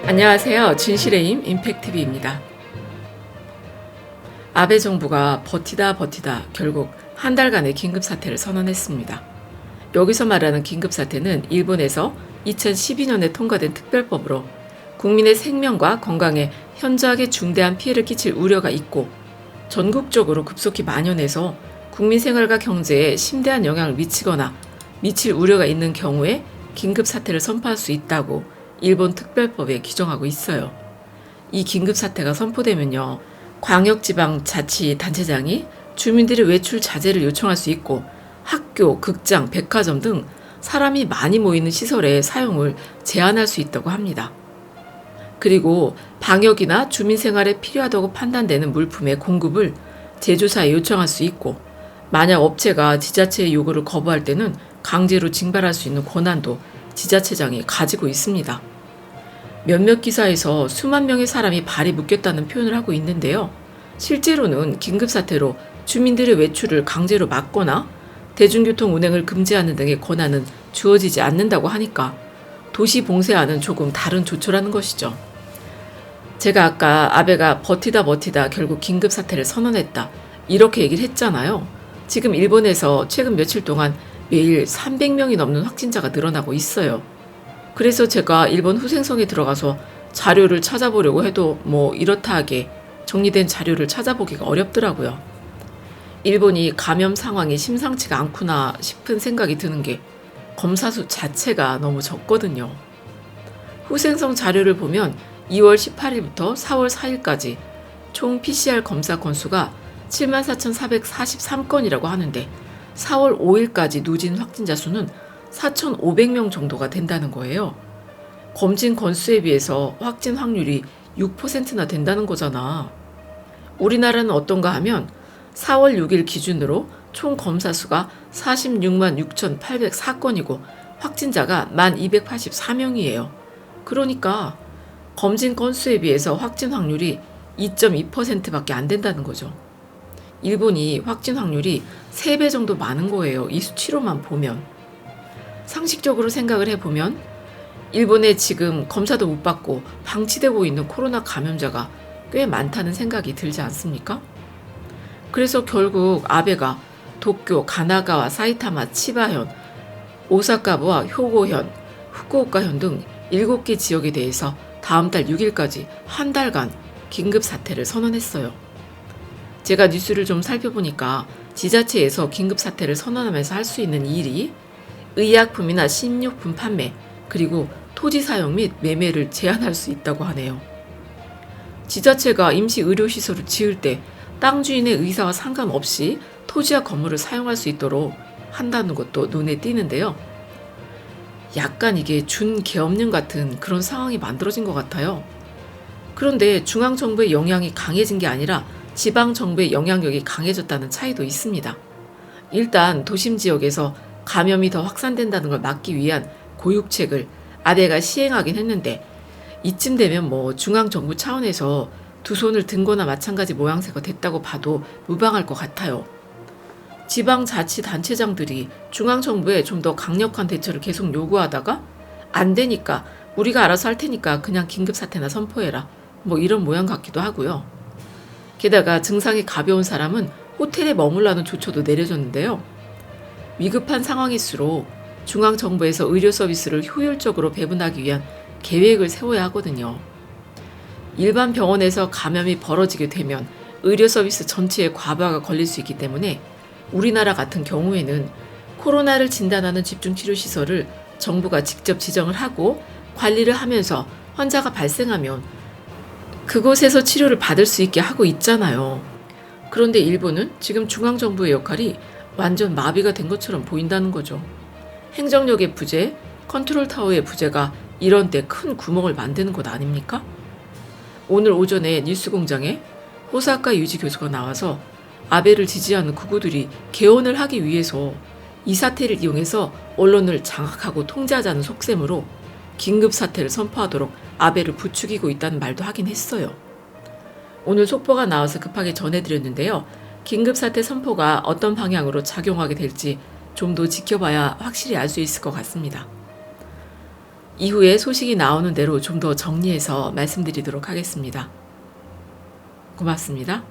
안녕하세요. 진실의 힘 임팩TV입니다. 아베 정부가 버티다 결국 한 달간의 긴급사태를 선언했습니다. 여기서 말하는 긴급사태는 일본에서 2012년에 통과된 특별법으로 국민의 생명과 건강에 현저하게 중대한 피해를 끼칠 우려가 있고 전국적으로 급속히 만연해서 국민 생활과 경제에 심대한 영향을 미치거나 미칠 우려가 있는 경우에 긴급사태를 선포할 수 있다고 일본 특별법에 규정하고 있어요. 이 긴급사태가 선포되면요, 광역지방자치단체장이 주민들의 외출 자제를 요청할 수 있고 학교, 극장, 백화점 등 사람이 많이 모이는 시설의 사용을 제한할 수 있다고 합니다. 그리고 방역이나 주민 생활에 필요하다고 판단되는 물품의 공급을 제조사에 요청할 수 있고, 만약 업체가 지자체의 요구를 거부할 때는 강제로 징발할 수 있는 권한도 지자체장이 가지고 있습니다. 몇몇 기사에서 수만 명의 사람이 발이 묶였다는 표현을 하고 있는데요. 실제로는 긴급사태로 주민들의 외출을 강제로 막거나 대중교통 운행을 금지하는 등의 권한은 주어지지 않는다고 하니까 도시 봉쇄와는 조금 다른 조처라는 것이죠. 제가 아까 아베가 버티다 결국 긴급사태를 선언했다, 이렇게 얘기를 했잖아요. 지금 일본에서 최근 며칠 동안 매일 300명이 넘는 확진자가 늘어나고 있어요. 그래서 제가 일본 후생성에 들어가서 자료를 찾아보려고 해도 이렇다 하게 정리된 자료를 찾아보기가 어렵더라고요. 일본이 감염 상황이 심상치가 않구나 싶은 생각이 드는 게 검사 수 자체가 너무 적거든요. 후생성 자료를 보면 2월 18일부터 4월 4일까지 총 PCR 검사 건수가 74,443건이라고 하는데 4월 5일까지 누진 확진자 수는 4,500명 정도가 된다는 거예요. 검진 건수에 비해서 확진 확률이 6%나 된다는 거잖아. 우리나라는 어떤가 하면 4월 6일 기준으로 총 검사 수가 46만 6,804건이고 확진자가 1,284명이에요. 그러니까 검진 건수에 비해서 확진 확률이 2.2%밖에 안 된다는 거죠. 일본이 확진 확률이 3배 정도 많은 거예요. 이 수치로만 보면. 상식적으로 생각을 해보면 일본에 지금 검사도 못 받고 방치되고 있는 코로나 감염자가 꽤 많다는 생각이 들지 않습니까? 그래서 결국 아베가 도쿄, 가나가와 사이타마, 치바현, 오사카부와 효고현, 후쿠오카현 등 7개 지역에 대해서 다음 달 6일까지 한 달간 긴급사태를 선언했어요. 제가 뉴스를 좀 살펴보니까 지자체에서 긴급사태를 선언하면서 할 수 있는 일이 의약품이나 식료품 판매, 그리고 토지 사용 및 매매를 제한할 수 있다고 하네요. 지자체가 임시 의료시설을 지을 때 땅 주인의 의사와 상관없이 토지와 건물을 사용할 수 있도록 한다는 것도 눈에 띄는데요. 약간 이게 준계엄령 같은 그런 상황이 만들어진 것 같아요. 그런데 중앙정부의 영향이 강해진 게 아니라 지방정부의 영향력이 강해졌다는 차이도 있습니다. 일단 도심 지역에서 감염이 더 확산된다는 걸 막기 위한 고육책을 아베가 시행하긴 했는데, 이쯤 되면 중앙정부 차원에서 두 손을 든 거나 마찬가지 모양새가 됐다고 봐도 무방할 것 같아요. 지방자치단체장들이 중앙정부에 좀 더 강력한 대처를 계속 요구하다가 안 되니까 우리가 알아서 할 테니까 그냥 긴급사태나 선포해라, 이런 모양 같기도 하고요. 게다가 증상이 가벼운 사람은 호텔에 머물라는 조처도 내려졌는데요. 위급한 상황일수록 중앙정부에서 의료 서비스를 효율적으로 배분하기 위한 계획을 세워야 하거든요. 일반 병원에서 감염이 벌어지게 되면 의료 서비스 전체에 과부하가 걸릴 수 있기 때문에 우리나라 같은 경우에는 코로나를 진단하는 집중치료시설을 정부가 직접 지정을 하고 관리를 하면서 환자가 발생하면 그곳에서 치료를 받을 수 있게 하고 있잖아요. 그런데 일본은 지금 중앙정부의 역할이 완전 마비가 된 것처럼 보인다는 거죠. 행정력의 부재, 컨트롤타워의 부재가 이런 데 큰 구멍을 만드는 것 아닙니까? 오늘 오전에 뉴스공장에 호사카 유지 교수가 나와서 아베를 지지하는 극우들이 개헌을 하기 위해서 이 사태를 이용해서 언론을 장악하고 통제하자는 속셈으로 긴급사태를 선포하도록 아베를 부추기고 있다는 말도 하긴 했어요. 오늘 속보가 나와서 급하게 전해드렸는데요. 긴급사태 선포가 어떤 방향으로 작용하게 될지 좀 더 지켜봐야 확실히 알 수 있을 것 같습니다. 이후에 소식이 나오는 대로 좀 더 정리해서 말씀드리도록 하겠습니다. 고맙습니다.